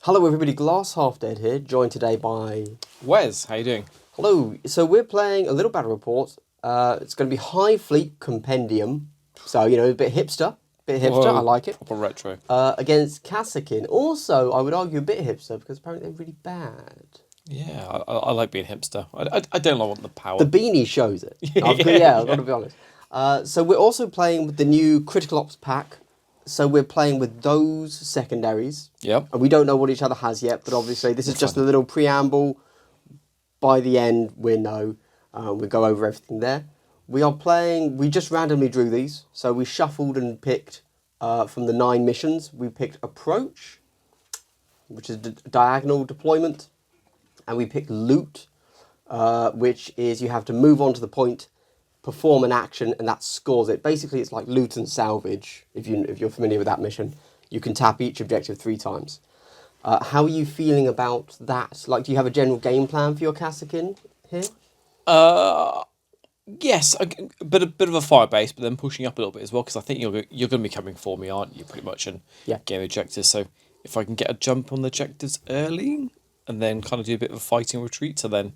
Hello everybody, Glass Half Dead here, joined today by... Wes, how you doing? Hello, so we're playing a little battle report. It's going to be Hive Fleet Compendium, so, you know, a bit hipster, Whoa, I like it. proper retro. Against Kasrkin, also, I would argue a bit hipster, because apparently they're really bad. Yeah, I like being hipster. I don't want the power. The beanie shows it. I've got to be honest. So we're also playing with the new Critical Ops pack. So we're playing with those secondaries. Yep. And we don't know what each other has yet, but obviously this is just a little preamble. By the end, we know. We go over everything there. We are playing... We just randomly drew these. So we shuffled and picked from the 9 missions. We picked Approach, which is diagonal deployment. And we picked Loot, which is you have to move on to the point, perform an action, and that scores it. Basically, it's like loot and salvage, if you're familiar with that mission. You can tap each objective 3 times. How are you feeling about that? Like, do you have a general game plan for your Kasrkin here? Yes, a bit of a fire base, but then pushing up a little bit as well, because I think you're going to be coming for me, aren't you, pretty much, and getting objectives. So if I can get a jump on the objectives early, and then kind of do a bit of a fighting retreat, and then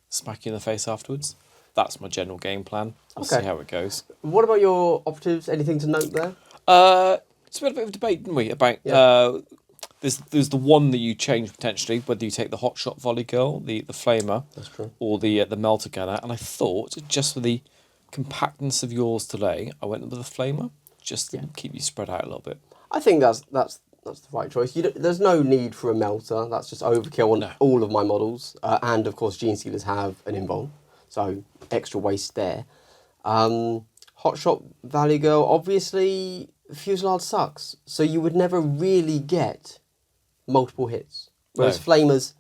smack you in the face afterwards. That's my general game plan. We'll see how it goes. What about your operatives? Anything to note there? It's been a bit of a debate, didn't we, about there's the one that you change potentially, whether you take the hotshot volley girl, the flamer, That's true, or the melter gunner. And I thought, just for the compactness of yours today, I went with the flamer, just to keep you spread out a little bit. I think that's the right choice. There's no need for a melter. That's just overkill on all of my models. And of course, Gene Stealers have an invuln, so extra waste there. Hotshot Valley Girl, obviously, Fusillade sucks, so you would never really get multiple hits. Whereas Flamers,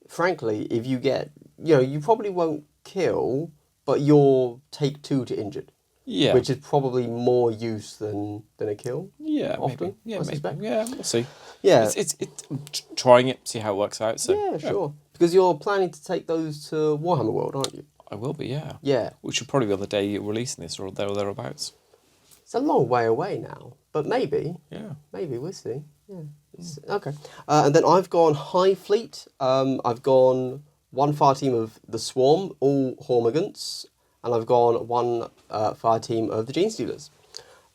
frankly, if you get, you probably won't kill, but you'll take 2 to injured. Yeah. Which is probably more use than a kill. Yeah, often. Maybe. Yeah, I suspect. Yeah, we'll see. Yeah. It's trying it, see how it works out. So yeah, sure. Because you're planning to take those to Warhammer World, aren't you? I will be, yeah. Yeah. Which will probably be on the day you're releasing this, or there or thereabouts. It's a long way away now, but maybe. Yeah. Maybe, we'll see. Yeah. Okay. And then I've gone Hive Fleet. I've gone 1 fire team of the Swarm, all Hormigants, and I've gone 1 fire team of the Gene Stealers.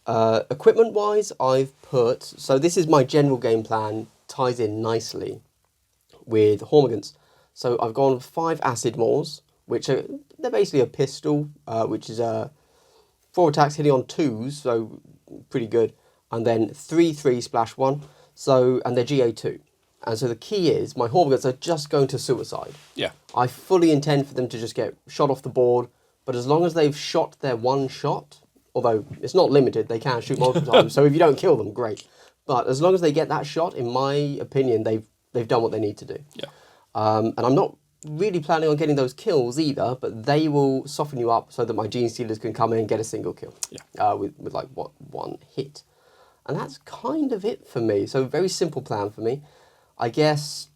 Equipment-wise, I've put... So this is my general game plan, ties in nicely with Hormigants. So I've gone 5 Acid Maws, which are... They're basically a pistol, which is 4 attacks hitting on 2s, so pretty good. And then 3/3 splash 1, so and they're GA2. And so the key is, my Hormigants are just going to suicide. Yeah. I fully intend for them to just get shot off the board, but as long as they've shot their 1 shot, although it's not limited, they can shoot multiple times, so if you don't kill them, great. But as long as they get that shot, in my opinion, they've done what they need to do. Yeah. And I'm not really planning on getting those kills either, but they will soften you up so that my Gene Stealers can come in and get a single kill. Yeah. With like, 1 hit. And that's kind of it for me. So very simple plan for me. I guess,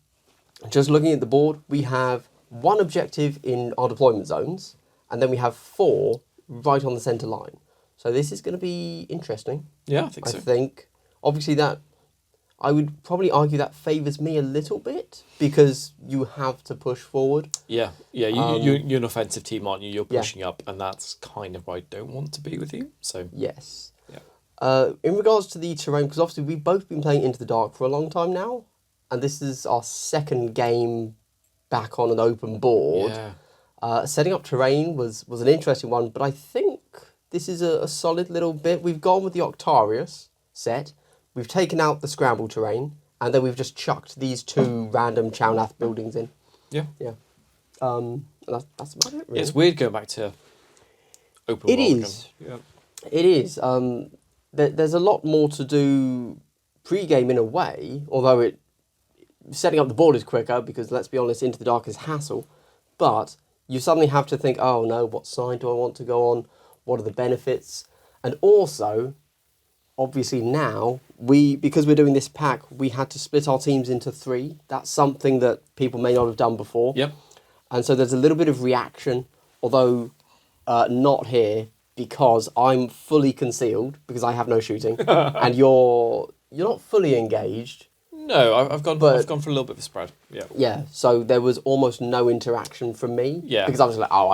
just looking at the board, we have 1 objective in our deployment zones, and then we have 4 right on the centre line. So this is going to be interesting. Yeah, I think so. I think, obviously that, I would probably argue that favours me a little bit, because you have to push forward. Yeah, you're an offensive team, aren't you? You're pushing up, and that's kind of where I don't want to be with you. So Yes. Yeah. In regards to the terrain, because obviously we've both been playing Into the Dark for a long time now, and this is our 2nd game back on an open board. Yeah. Setting up terrain was an interesting one, but I think this is a solid little bit. We've gone with the Octarius set, we've taken out the scramble terrain, and then we've just chucked these 2 random Chownath buildings in. Yeah. Yeah. That's about it, really. Yeah, it's weird going back to open world. It is. Yeah. It is. There's a lot more to do pre-game in a way, although setting up the board is quicker, because let's be honest, Into the Dark is hassle, but you suddenly have to think, oh no, what side do I want to go on? What are the benefits? And also, obviously now, because we're doing this pack, we had to split our teams into 3. That's something that people may not have done before. Yep. And so there's a little bit of reaction, although not here, because I'm fully concealed, because I have no shooting, and you're not fully engaged. No, I've gone But- for a little bit of a spread. Yeah. Yeah, so there was almost no interaction from me. Yeah. Because I was like, oh,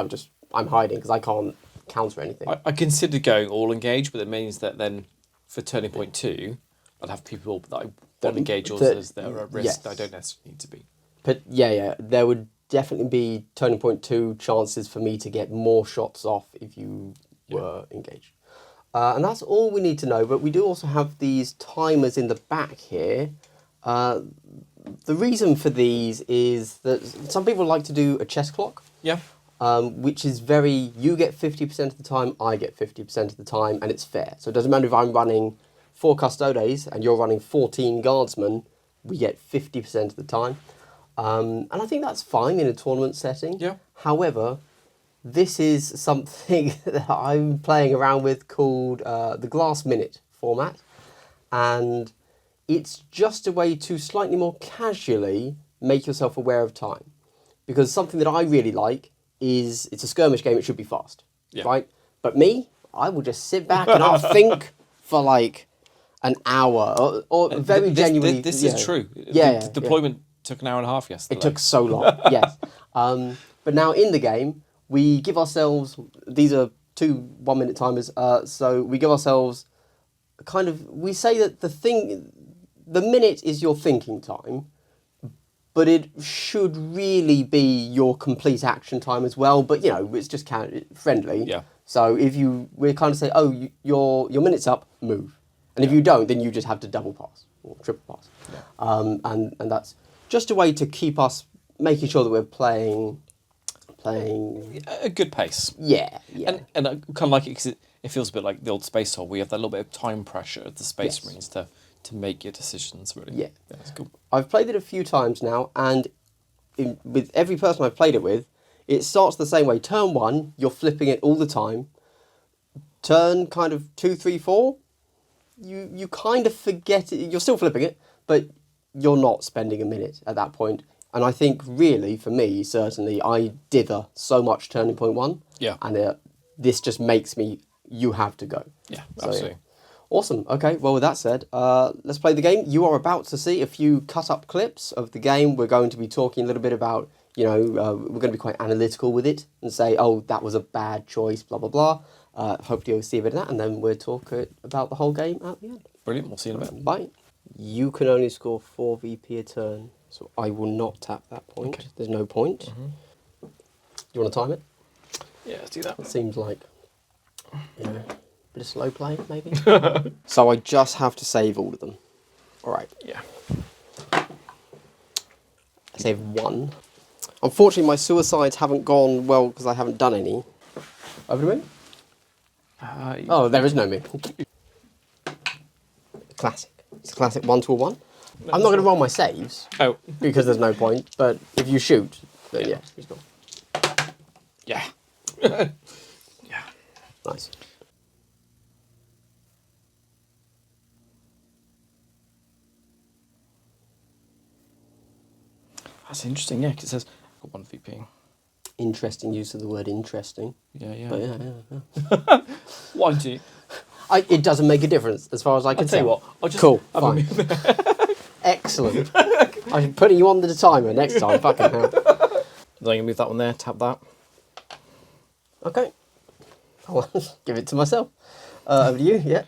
I'm hiding because I can't counter anything. I considered going all engage, but it means that then for turning point 2, I'd have people that I want to engage also as they're at risk that I don't necessarily need to be. But yeah, there would definitely be turning point 2 chances for me to get more shots off if you were engaged. And that's all we need to know, but we do also have these timers in the back here. The reason for these is that some people like to do a chess clock. Yeah. Which is you get 50% of the time, I get 50% of the time, and it's fair. So it doesn't matter if I'm running 4 custodes and you're running 14 guardsmen, we get 50% of the time. And I think that's fine in a tournament setting. Yeah. However, this is something that I'm playing around with called the glass minute format. And it's just a way to slightly more casually make yourself aware of time. Because something that I really like is it's a skirmish game, it should be fast, right? But me, I will just sit back and I'll think for like an hour or very genuinely. This is true. The deployment took an hour and a half yesterday. It took so long, yes. But now in the game, we give ourselves, these are 2 1-minute timers, so we give ourselves we say that the minute is your thinking time, but it should really be your complete action time as well. But, it's just friendly. Yeah. So we kind of say, oh, your minute's up, move. And if you don't, then you just have to double pass or triple pass. Yeah. And that's just a way to keep us making sure that we're playing a good pace. Yeah. And I kind of like it because it feels a bit like the old Space Hole. We have that little bit of time pressure of the Space Marines to make your decisions, really. Yeah. That's cool. I've played it a few times now, and with every person I've played it with, it starts the same way. Turn 1, you're flipping it all the time. Turn kind of 2, 3, 4, you kind of forget it. You're still flipping it, but you're not spending a minute at that point. And I think really, for me, certainly, I dither so much turning point 1. Yeah. And this just makes me, you have to go. Yeah, So, absolutely. Awesome. Okay, well, with that said, let's play the game. You are about to see a few cut-up clips of the game. We're going to be talking a little bit about, we're going to be quite analytical with it and say, oh, that was a bad choice, blah, blah, blah. Hopefully you'll see a bit of that, and then we'll talk about the whole game at the end. Brilliant. We'll see you in a bit. Bye. You can only score 4 VP a turn, so I will not tap that point. Okay. There's no point. Mm-hmm. You want to time it? Yeah, let's do that. It seems like, a bit of slow play, maybe? So I just have to save all of them. All right. Yeah. I saved 1. Unfortunately, my suicides haven't gone well because I haven't done any. Over to me? Oh, there is no me. Classic. It's a classic 1 to a 1. I'm not going to roll my saves Oh. because there's no point, but if you shoot, then yeah, he's gone. Yeah. Yeah. Nice. That's interesting, yeah, 'cause it says I've got 1 VP. Interesting use of the word interesting. Yeah. But yeah. Why do you? It doesn't make a difference as far as I can I'll tell you tell. what, I'll just Cool, have a fine. Excellent. I'm putting you on the timer next time. Fucking hell. Then I'm going to move that one there, tap that. Okay. I'll give it to myself. Over to you, yeah.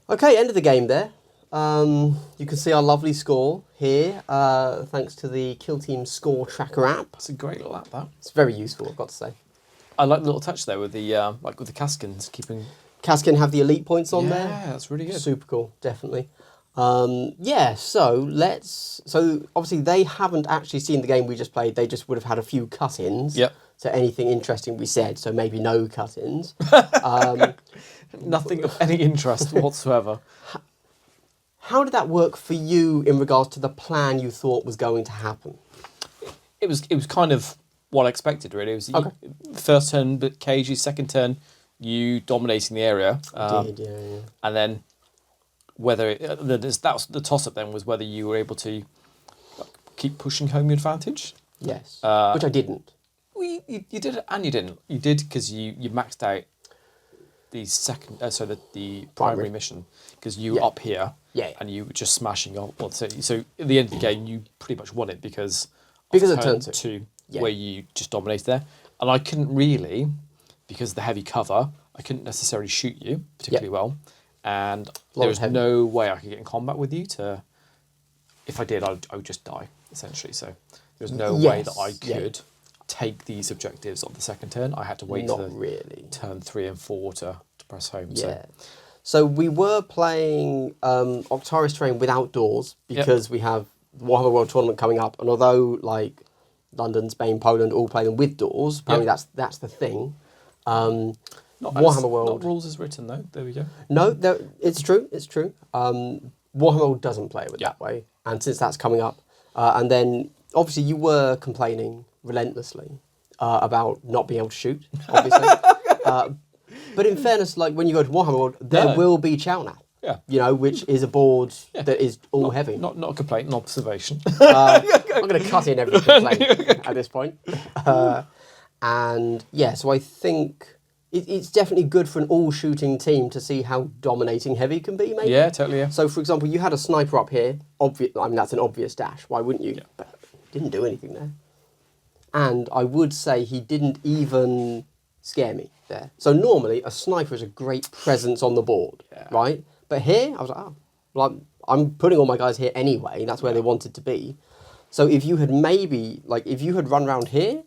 Okay, end of the game there. You can see our lovely score here, thanks to the Kill Team score tracker app. It's a great little app, that. It's very useful, I've got to say. I like the little touch there with the with the Kasrkins keeping. Kasrkin have the elite points on there. Yeah, that's really good. Super cool, definitely. So obviously they haven't actually seen the game we just played. They just would have had a few cut-ins. Yep. To anything interesting we said, so maybe no cut-ins. Nothing of any interest whatsoever. How did that work for you in regards to the plan you thought was going to happen? It was kind of what I expected, really. It was Okay. First turn, bit cagey. Second turn, you dominating the area. Yeah. And then whether that was the toss-up then was whether you were able to keep pushing home your advantage. Yes, which I didn't. Well, you did it and you didn't. You did because you maxed out the second, the primary mission, because you were up here, and you were just smashing off. Well, so at the end of the game, you pretty much won it because of turn two, where you just dominated there, and I couldn't really, because of the heavy cover, I couldn't necessarily shoot you particularly well, and there was no way I could get in combat with you. If I did, I would just die essentially. So there's no way that I could take these objectives on the second turn. I had to wait turn 3 and 4 to press home. So we were playing Octaris Terrain without doors because we have the Warhammer World Tournament coming up, and although like London, Spain, Poland all play them with doors, apparently that's the thing. Warhammer World. Not rules as written though. There we go. No, it's true. It's true. Warhammer World doesn't play it that way, and since that's coming up, and then obviously you were complaining relentlessly about not being able to shoot, obviously. But in fairness, like when you go to Warhammer World, there will be Chownap. Yeah. You know, which is a board that is all heavy. Not a complaint, an observation. I'm going to cut in every complaint at this point. And yeah, so I think it's definitely good for an all-shooting team to see how dominating heavy can be, maybe. Yeah, totally, yeah. So, for example, you had a sniper up here. I mean, that's an obvious dash. Why wouldn't you? Yeah. But he didn't do anything there. And I would say he didn't even scare me there. So normally, a sniper is a great presence on the board, right? But here, I was like, oh, like, I'm putting all my guys here anyway. That's where they wanted to be. So if you had if you had run around here,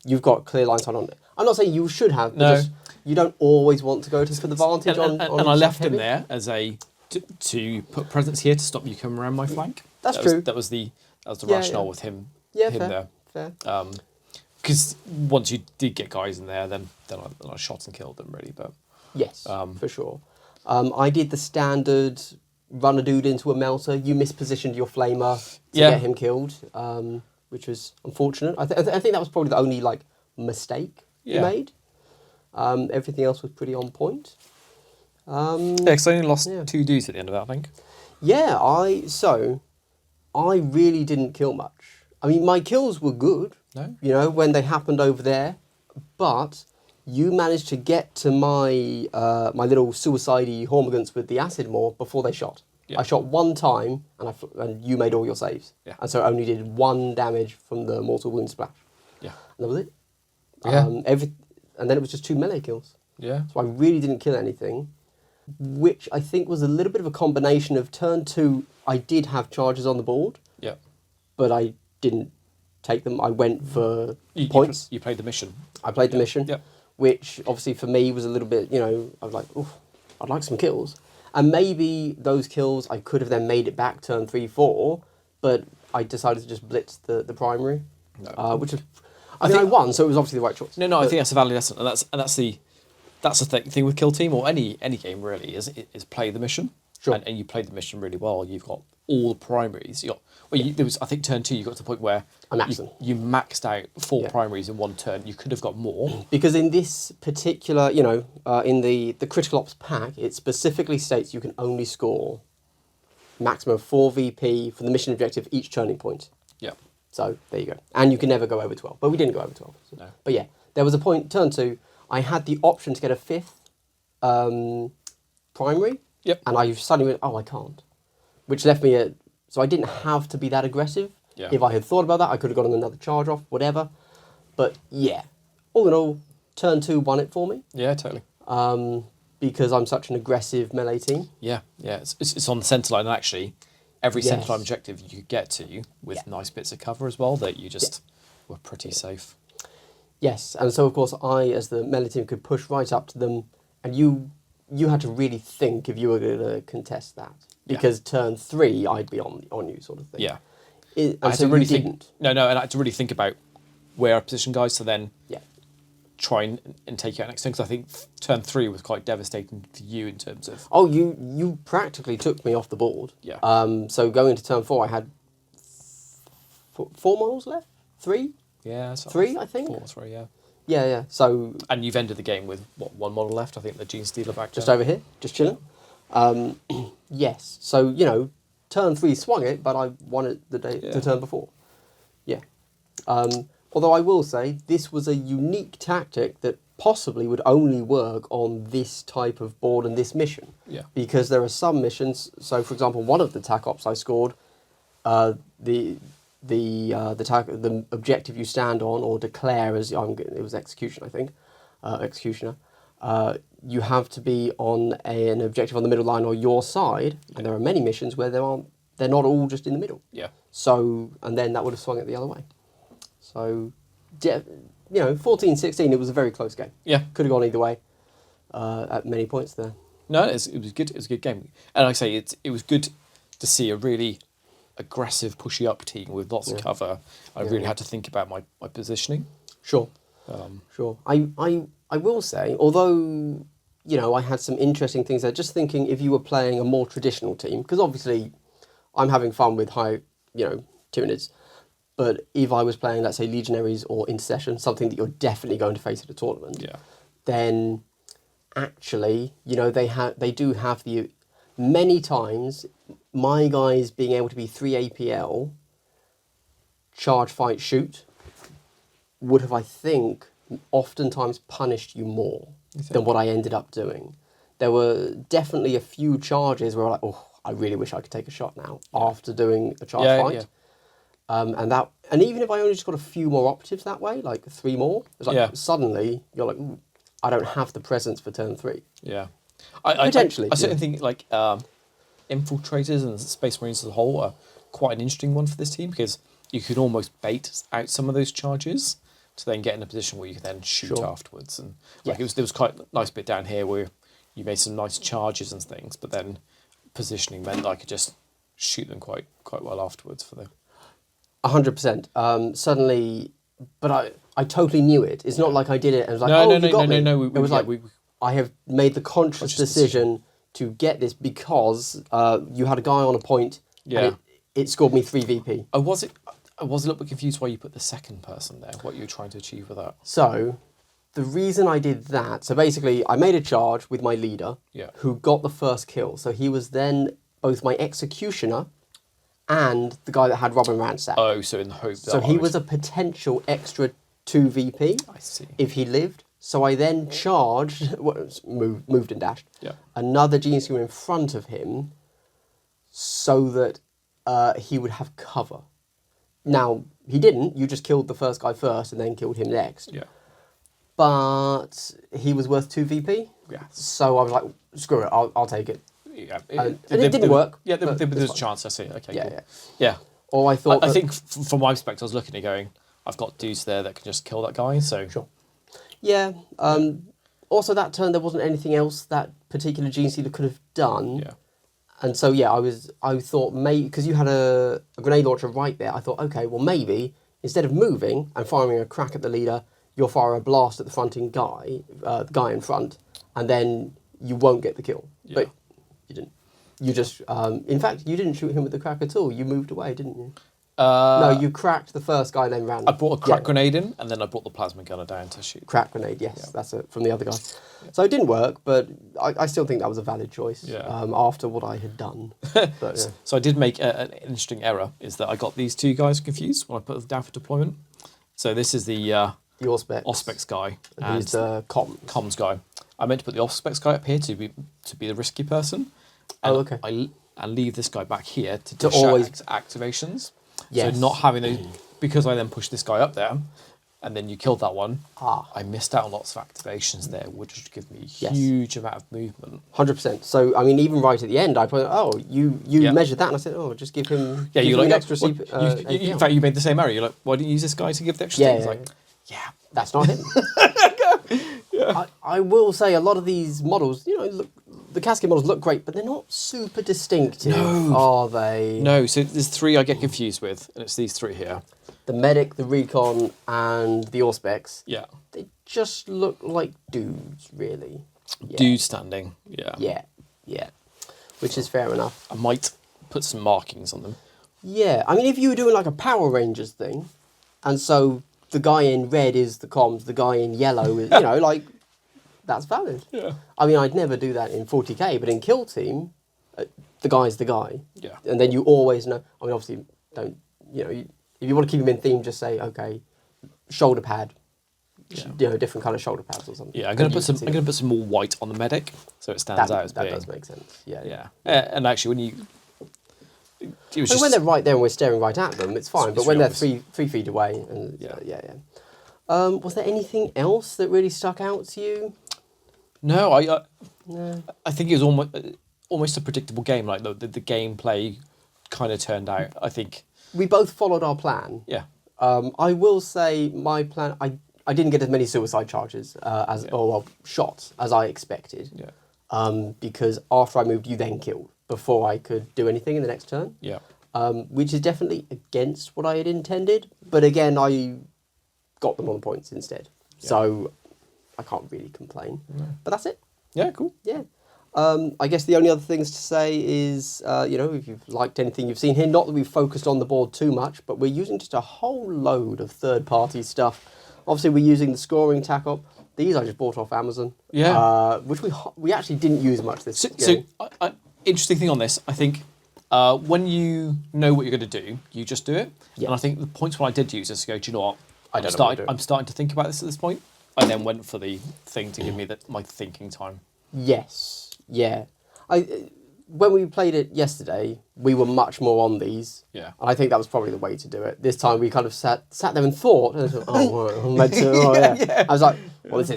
you've got clear line sight on it. I'm not saying you should have, but just, you don't always want to go for the vantage on and I left him there as to put presence here to stop you coming around my flank. That's true. That was the rationale with him. Fair. Because once you did get guys in there, then I shot and killed them really. But yes, for sure. I did the standard run a dude into a melter. You mispositioned your flamer to get him killed, which was unfortunate. I think that was probably the only mistake you made. Everything else was pretty on point. Because I only lost 2 dudes at the end of that, I think. Yeah, I really didn't kill much. I mean, my kills were good. No. You know, when they happened over there, but you managed to get to my my little suicide-y Hormigants with the acid maw before they shot. Yeah. I shot one time, and you made all your saves. Yeah. And so I only did 1 damage from the mortal wound splash. Yeah. And that was it. Yeah. And then it was just 2 melee kills. Yeah. So I really didn't kill anything, which I think was a little bit of a combination of turn 2, I did have charges on the board. Yeah. But I didn't take them. I went for points. You played the mission. I played the mission, which obviously for me was a little bit, I was like, oof, I'd like some kills. And maybe those kills I could have then made it back turn 3, 4, but I decided to just blitz the primary, which was, I think I won, so it was obviously the right choice. No, I think that's a valid lesson, and that's the thing with Kill Team or any game really is play the mission. Sure. And you played the mission really well. You've got all the primaries. There was, I think, turn 2. You got to the point where you maxed out 4 primaries in 1 turn. You could have got more because in this particular, in the critical ops pack, it specifically states you can only score maximum of 4 VP for the mission objective each turning point. Yeah. So there you go, and you can never go over 12. But we didn't go over 12. So. No. But yeah, there was a point turn 2. I had the option to get a 5th primary. Yep. And I suddenly went, I can't. Which left me so I didn't have to be that aggressive. Yeah. If I had thought about that, I could have gotten another charge off, whatever. But yeah, all in all, turn 2 won it for me. Yeah, totally. Because I'm such an aggressive melee team. Yeah. It's on the centre line, and actually, every centre line objective you could get to with nice bits of cover as well, that you just were pretty safe. Yes, and so of course I, as the melee team, could push right up to them, and you had to really think if you were going to contest that. Because turn 3, I'd be on you, sort of thing. Yeah. I had to really think. And I had to really think about where I position guys to then try and take you out next turn. Because I think turn 3 was quite devastating for you in terms of. Oh, you practically took me off the board. Yeah. So going into turn 4, I had 4 models left. 3. Yeah. 3, I think. 4, 3. Yeah. Yeah. So. And you've ended the game with 1 model left. I think the Gene Stealer back. Just over here, just chilling. Yes. So turn 3 swung it, but I won it the turn before. Yeah. Although I will say this was a unique tactic that possibly would only work on this type of board and this mission. Yeah. Because there are some missions. So, for example, one of the TAC ops I scored, the objective you stand on or declare as it was execution, I think, executioner. You have to be on an objective on the middle line or your side, and there are many missions where they're not all just in the middle. Yeah. So, and then that would have swung it the other way. So, yeah, 14-16, it was a very close game. Yeah. Could have gone either way at many points there. No, it was good. It was a good game, and like I say, it was good to see a really aggressive, pushy up team with lots of cover. I really had to think about my positioning. Sure. Sure. I will say, although I had some interesting things there. Just thinking, if you were playing a more traditional team, because obviously, I'm having fun with high, Tyranids. But if I was playing, let's say, Legionaries or Intercession, something that you're definitely going to face at a tournament, then actually, they do have the many times my guys being able to be 3 APL, charge, fight, shoot, would have, I think, oftentimes punished you more than what I ended up doing. There were definitely a few charges where I I really wish I could take a shot now after doing a charge fight. Yeah. And even if I only just got a few more operatives that way, like 3 more, it's like suddenly you're like, ooh, I don't have the presence for turn 3. Yeah. Potentially. I certainly think like infiltrators and Space Marines as a whole are quite an interesting one for this team because you can almost bait out some of those charges to then get in a position where you can then shoot afterwards. And like there was quite a nice bit down here where you made some nice charges and things, but then positioning meant that I could just shoot them quite well afterwards for the 100%. Suddenly, but I totally knew it. It's not like I did it and was like, you got me. It was like, I have made the conscious decision to get this because you had a guy on a point and it scored me 3 VP. I was a little bit confused why you put the second person there, what you were trying to achieve with that. So, the reason I did that, so basically I made a charge with my leader who got the first kill. So he was then both my executioner and the guy that had Robin Ransack. Oh, so in the hope that So he was a potential extra 2 VP. I see. If he lived. So I then charged, moved and dashed, another gene in front of him so that he would have cover. Now, he didn't. You just killed the first guy first and then killed him next. Yeah. But he was worth 2 VP. Yeah. So I was like, screw it, I'll take it. Yeah. And it didn't work. Yeah, there was a chance, I see. Okay, Yeah, cool. yeah. Or I thought... I think from my perspective, I was looking at going, I've got dudes there that can just kill that guy, so... Sure. Yeah. Also, that turn, there wasn't anything else that particular gene stealer could have done. Yeah. And so, I thought, maybe, because you had a grenade launcher right there, I thought, okay, well, maybe, instead of moving and firing a crack at the leader, you'll fire a blast at the fronting guy, the guy in front, and then you won't get the kill. Yeah. But you didn't. You just, in fact, you didn't shoot him with the crack at all. You moved away, didn't you? No, you cracked the first guy, then ran. I brought a crack grenade in, and then I brought the plasma gunner down to shoot. Crack grenade, yes, that's it, from the other guy. So it didn't work, but I still think that was a valid choice after what I had done. But, So I did make an interesting error, is that I got these two guys confused when I put them down for deployment. So this is the Auspex guy and he's the comms guy. I meant to put the Auspex guy up here to be the risky person. And okay. I leave this guy back here to always activations. Yes. So not having those, because I then pushed this guy up there, and then you killed that one. I missed out on lots of activations there, which would give me a huge amount of movement. 100%. So I mean, even right at the end, I put, you measured that, and I said, just give him. Yeah, you like extra. In fact, you made the same error. You're like, why didn't you use this guy to give the extra? That's not him. I will say a lot of these models, look. The Kasrkin models look great, but they're not super distinctive, are they? No, so there's 3 I get confused with, and it's these 3 here. The Medic, the Recon, and the Auspex. Yeah. They just look like dudes, really. Yeah. Dude standing, yeah. Yeah. Which is fair enough. I might put some markings on them. Yeah, I mean, if you were doing like a Power Rangers thing, and so the guy in red is the comms, the guy in yellow is, that's valid. Yeah. I mean, I'd never do that in 40k, but in Kill Team, the guy's the guy. Yeah. And then you always know. I mean, obviously, don't if you want to keep him in theme, just say, okay, shoulder pad, different kind of shoulder pads or something. Yeah, I'm gonna put some more white on the medic so it stands out as that being. does make sense. Yeah. And actually, when you, it was just, when they're right there and we're staring right at them, it's fine. But when really they're obvious. 3 feet away, and was there anything else that really stuck out to you? No, I think it was almost a predictable game. Like the gameplay kind of turned out. I think We both followed our plan. yeah. I will say my plan. I didn't get as many suicide charges shots as I expected. Yeah. Because after I moved, you then killed before I could do anything in the next turn. Yeah. Which is definitely against what I had intended. But again, I got them on the points instead. Yeah. So I can't really complain. No. But that's it. Yeah. Cool. Yeah. I guess the only other things to say is, if you've liked anything you've seen here, not that we've focused on the board too much, but we're using just a whole load of third-party stuff. Obviously, we're using the scoring tack-up. These I just bought off Amazon. Yeah. Which we actually didn't use much this So interesting thing on this, I think, when you know what you're going to do, you just do it. Yeah. And I think the points when I did use is to go, do you know what? I'm starting to think about this at this point. I then went for the thing to give me my thinking time. Yes. Yeah. When we played it yesterday, we were much more on these. Yeah. And I think that was probably the way to do it. This time we kind of sat there and thought, and I thought, I'm meant to. Yeah. I was like, well, this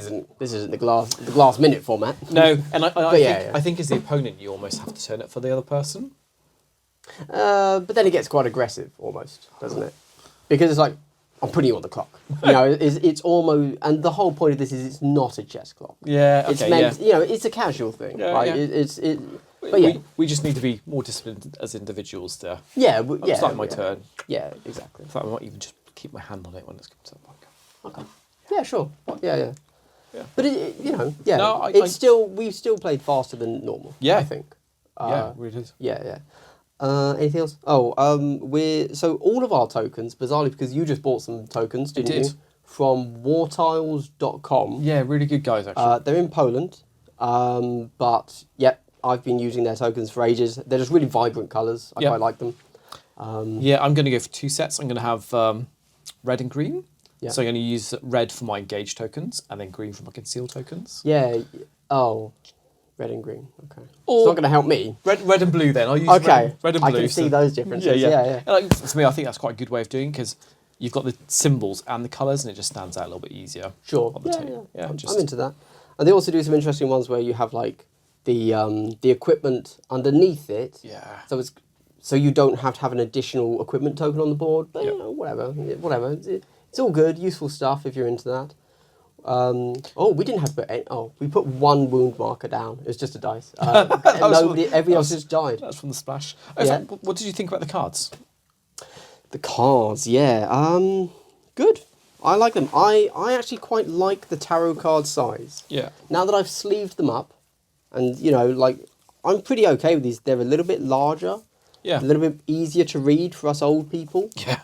isn't the glass minute format. No, and I I think as the opponent, you almost have to turn it for the other person. But then it gets quite aggressive, almost, doesn't it? Because it's like, I'm putting you on the clock. It's almost, and the whole point of this is it's not a chess clock. Yeah, okay, it's meant, it's a casual thing, Yeah, right? yeah. But yeah, we just need to be more disciplined as individuals to. I'm starting my turn. Yeah, exactly. In fact, I might even just keep my hand on it when it's come to the point. Okay. Yeah, sure. Yeah. Yeah. But No, we've still played faster than normal. Yeah. I think. Yeah, it is. Yeah. Anything else? So all of our tokens, bizarrely, because you just bought some tokens, didn't you? From wartiles.com. Yeah, really good guys actually. They're in Poland, but I've been using their tokens for ages. They're just really vibrant colours. I quite like them. Yeah, I'm going to go for 2 sets. I'm going to have red and green. Yeah. So I'm going to use red for my engage tokens and then green for my conceal tokens. Yeah. Oh, red and green. Okay. It's not going to help me. Red and blue then. I'll use red and blue. I can see those differences. Yeah. And to me, I think that's quite a good way of doing because you've got the symbols and the colours and it just stands out a little bit easier. Sure. On the tape. Yeah. I'm into that. And they also do some interesting ones where you have like the equipment underneath it. Yeah. So you don't have to have an additional equipment token on the board. But whatever. It's all good, useful stuff if you're into that. We didn't have to put we put 1 wound marker down. It was just a dice. Everybody else just died. That's from the splash. Yeah. What did you think about the cards? The cards, good. I like them. I actually quite like the tarot card size. Yeah. Now that I've sleeved them up, and I'm pretty okay with these. They're a little bit larger. Yeah. A little bit easier to read for us old people. Yeah.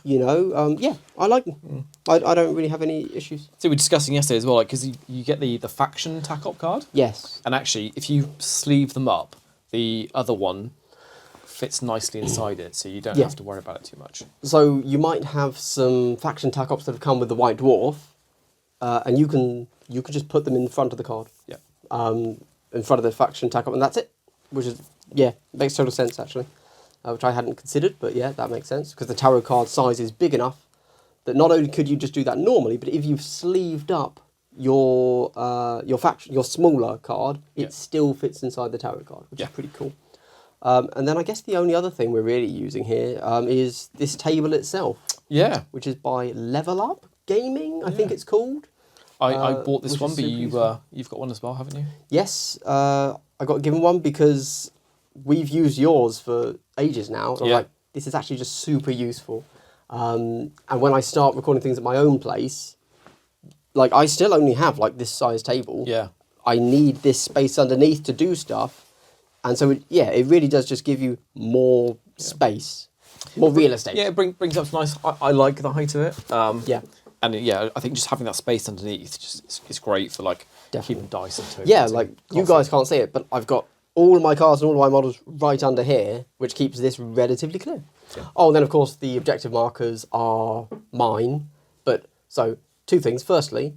I like them. I don't really have any issues. So we were discussing yesterday as well, because you get the faction tack-up card. Yes. And actually, if you sleeve them up, the other one fits nicely inside it, so you don't have to worry about it too much. So you might have some faction tack-ups that have come with the White Dwarf, and you can just put them in front of the card. Yeah. In front of the faction tack-up, and that's it. Which is, makes total sense, actually. Which I hadn't considered, but that makes sense, because the tarot card size is big enough that not only could you just do that normally, but if you've sleeved up your smaller card, it still fits inside the tarot card, which is pretty cool. And then I guess the only other thing we're really using here is this table itself. Yeah. Which is by Level Up Gaming, I think it's called. I bought this one, but you've got one as well, haven't you? Yes, I got given one because we've used yours for ages now. And I'm like, this is actually just super useful. And when I start recording things at my own place, like I still only have like this size table. Yeah. I need this space underneath to do stuff. And so, it really does just give you more space, more real estate. Yeah, it brings up some nice. I like the height of it. And I think just having that space underneath is great for like keeping dice and tokens. Yeah, like you guys can't see it, but I've got all of my cards and all of my models right under here, which keeps this relatively clear. Yeah. Oh, and then of course the objective markers are mine. But so 2 things. Firstly,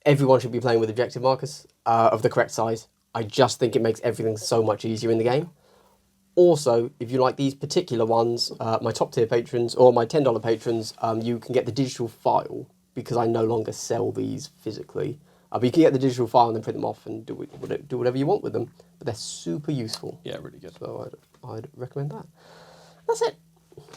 everyone should be playing with objective markers of the correct size. I just think it makes everything so much easier in the game. Also, if you like these particular ones, my top tier patrons or my $10 patrons, you can get the digital file because I no longer sell these physically. But you can get the digital file and then print them off and do whatever you want with them. But they're super useful. Yeah, really good. So I'd recommend that. That's it.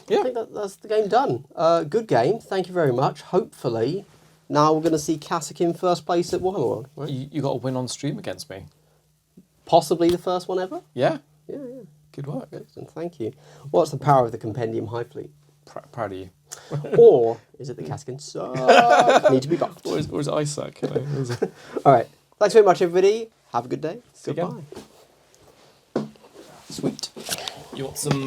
Yeah. I think that's the game done. Good game. Thank you very much. Hopefully, now we're going to see Kasrkin first place at Warhammer World. Right? You got a win on stream against me. Possibly the first one ever. Yeah. Yeah. Good work. Excellent. Thank you. What's the power of the Compendium Hive Fleet? Proud of you. Or is it the Kasrkin suck? Need to be buffed. Or is it I suck? You know? All right. Thanks very much, everybody. Have a good day. See you Goodbye. again. Sweet. You want some